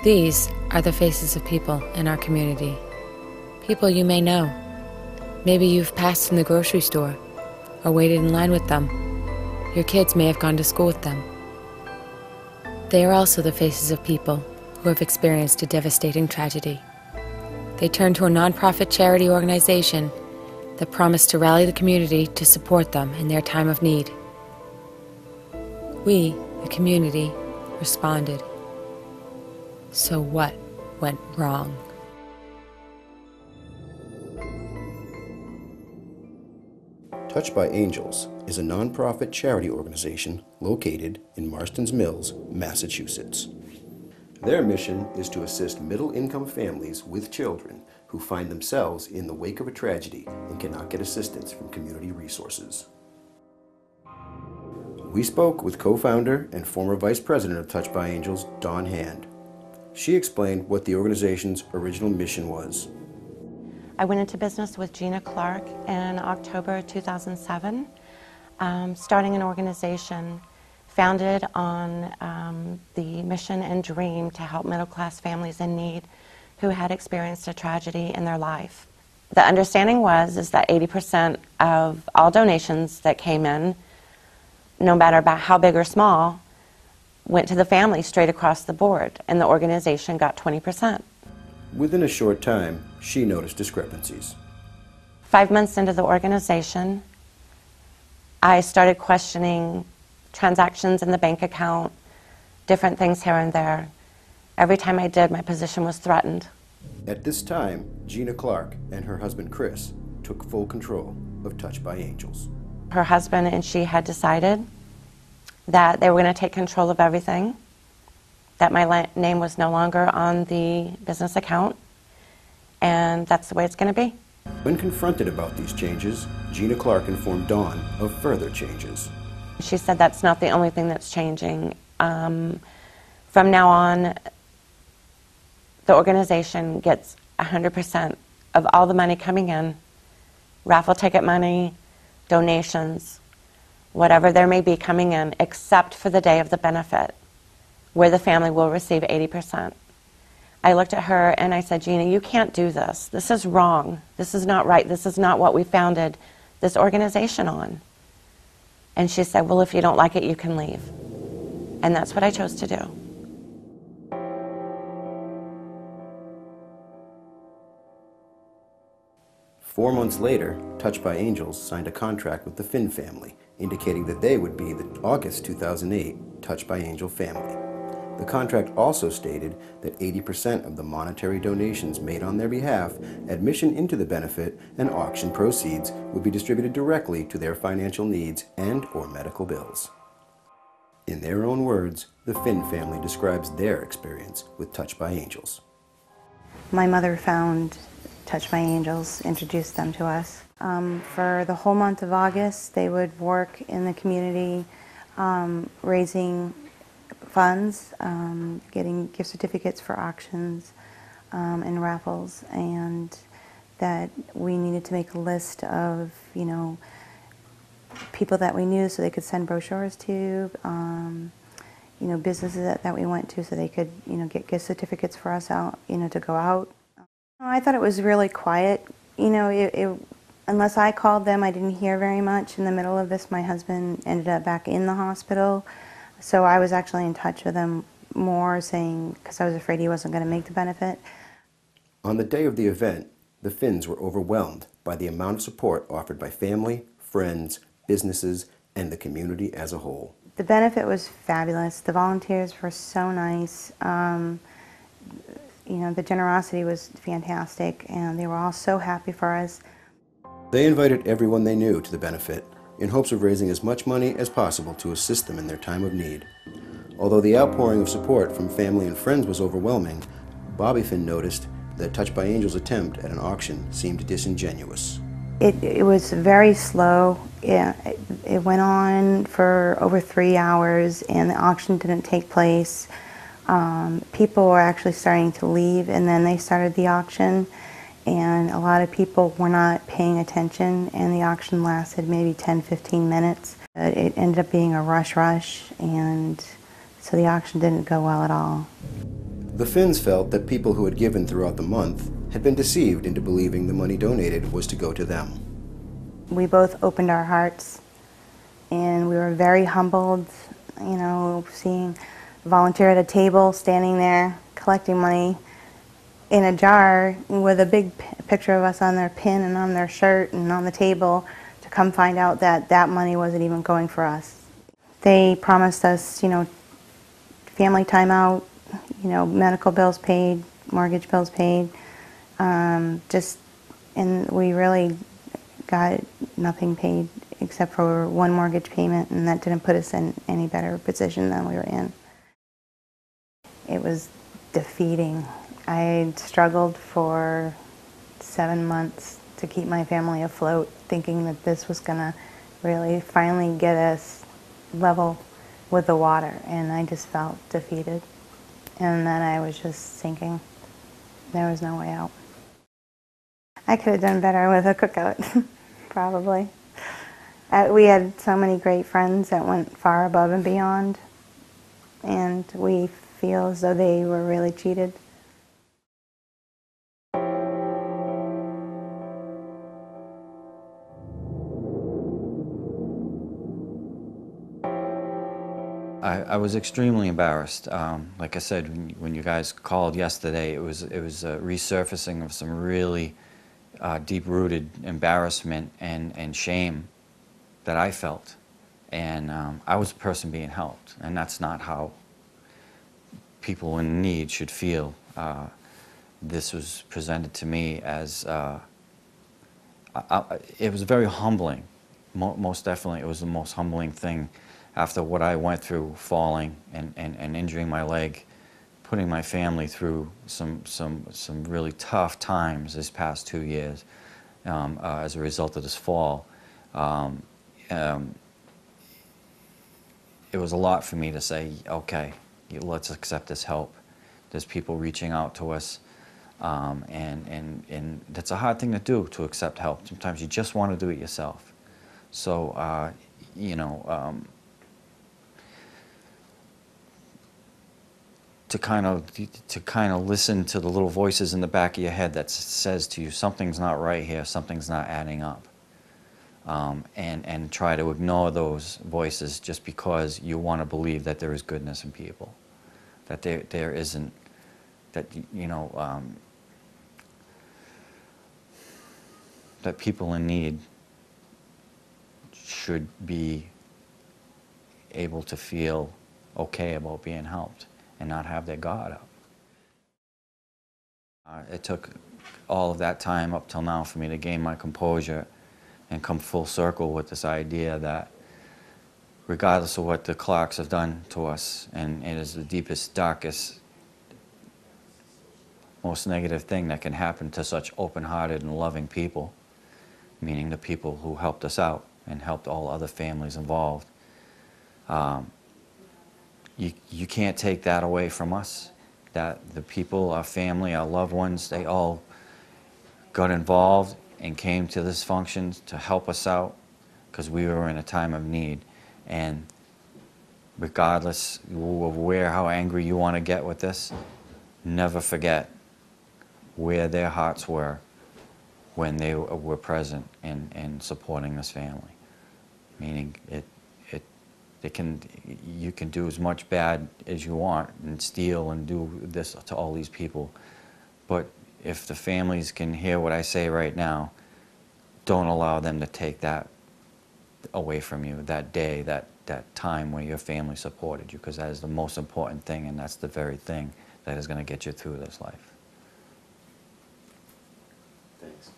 These are the faces of people in our community. People you may know. Maybe you've passed in the grocery store or waited in line with them. Your kids may have gone to school with them. They are also the faces of people who have experienced a devastating tragedy. They turn to a nonprofit charity organization that promised to rally the community to support them in their time of need. We, the community, responded. So what went wrong? Touched by Angels is a nonprofit charity organization located in Marston's Mills, Massachusetts. Their mission is to assist middle-income families with children who find themselves in the wake of a tragedy and cannot get assistance from community resources. We spoke with co-founder and former vice president of Touched by Angels, Dawn Hand. She explained what the organization's original mission was. I went into business with Gina Clark in October 2007, starting an organization founded on the mission and dream to help middle-class families in need who had experienced a tragedy in their life. The understanding is that 80% of all donations that came in, no matter about how big or small, went to the family straight across the board, and the organization got 20%. Within a short time, she noticed discrepancies. 5 months into the organization, I started questioning transactions in the bank account, different things here and there. Every time I did, my position was threatened. At this time, Gina Clark and her husband Chris took full control of Touched by Angels. Her husband and she had decided that they were going to take control of everything, that my name was no longer on the business account, and that's the way it's going to be. When confronted about these changes, Gina Clark informed Dawn of further changes. She said that's not the only thing that's changing. From now on, the organization gets 100% of all the money coming in, raffle ticket money, donations, whatever there may be coming in, except for the day of the benefit, where the family will receive 80%. I looked at her and I said, Gina, you can't do this. This is wrong. This is not right. This is not what we founded this organization on. And she said, well, if you don't like it, you can leave. And that's what I chose to do. Four months later, Touched by Angels signed a contract with the Finn family, indicating that they would be the August 2008 Touched by Angel family. The contract also stated that 80% of the monetary donations made on their behalf, admission into the benefit, and auction proceeds would be distributed directly to their financial needs and/or medical bills. In their own words, the Finn family describes their experience with Touched by Angels. My mother found Touched by Angels, introduced them to us. For the whole month of August, they would work in the community raising funds, getting gift certificates for auctions and raffles, and that we needed to make a list of, people that we knew so they could send brochures to, businesses that we went to so they could, get gift certificates for us out, to go out. I thought it was really quiet. Unless I called them, I didn't hear very much. In the middle of this, my husband ended up back in the hospital. So I was actually in touch with him more, saying, because I was afraid he wasn't going to make the benefit. On the day of the event, the Finns were overwhelmed by the amount of support offered by family, friends, businesses, and the community as a whole. The benefit was fabulous. The volunteers were so nice. The generosity was fantastic, and they were all so happy for us. They invited everyone they knew to the benefit, in hopes of raising as much money as possible to assist them in their time of need. Although the outpouring of support from family and friends was overwhelming, Bobby Finn noticed that Touched by Angels' attempt at an auction seemed disingenuous. It was very slow. It went on for over 3 hours, and the auction didn't take place. People were actually starting to leave, and then they started the auction. And a lot of people were not paying attention, and the auction lasted maybe 10-15 minutes. It ended up being a rush, and so the auction didn't go well at all. The Finns felt that people who had given throughout the month had been deceived into believing the money donated was to go to them. We both opened our hearts, and we were very humbled, seeing a volunteer at a table standing there collecting money in a jar with a big picture of us on their pin and on their shirt and on the table, to come find out that that money wasn't even going for us. They promised us, family time out, medical bills paid, mortgage bills paid, and we really got nothing paid except for one mortgage payment, and that didn't put us in any better position than we were in. It was defeating. I struggled for 7 months to keep my family afloat, thinking that this was going to really finally get us level with the water, and I just felt defeated. And then I was just sinking. There was no way out. I could have done better with a cookout, probably. We had so many great friends that went far above and beyond, and we feel as though they were really cheated. I was extremely embarrassed. Like I said, when you guys called yesterday, it was a resurfacing of some really deep-rooted embarrassment and shame that I felt. And I was the person being helped, and that's not how people in need should feel. This was presented to me as, it was very humbling. Most definitely, it was the most humbling thing after what I went through, falling and injuring my leg, putting my family through some really tough times this past 2 years as a result of this fall. It was a lot for me to say, okay, let's accept this help. There's people reaching out to us, and that's a hard thing to do, to accept help. Sometimes you just want to do it yourself. So, to kind of listen to the little voices in the back of your head that says to you, something's not right here, something's not adding up, and try to ignore those voices just because you want to believe that there is goodness in people, that there isn't, that that people in need should be able to feel okay about being helped and not have their guard up. It took all of that time up till now for me to gain my composure and come full circle with this idea that regardless of what the Clarks have done to us, and it is the deepest, darkest, most negative thing that can happen to such open-hearted and loving people, meaning the people who helped us out and helped all other families involved. You can't take that away from us, that the people, our family, our loved ones, they all got involved and came to this function to help us out because we were in a time of need. And regardless of how angry you want to get with this, never forget where their hearts were when they were present in supporting this family. Meaning you can do as much bad as you want and steal and do this to all these people, but if the families can hear what I say right now, don't allow them to take that away from you, that day, that time where your family supported you, because that is the most important thing, and that's the very thing that is going to get you through this life. Thanks.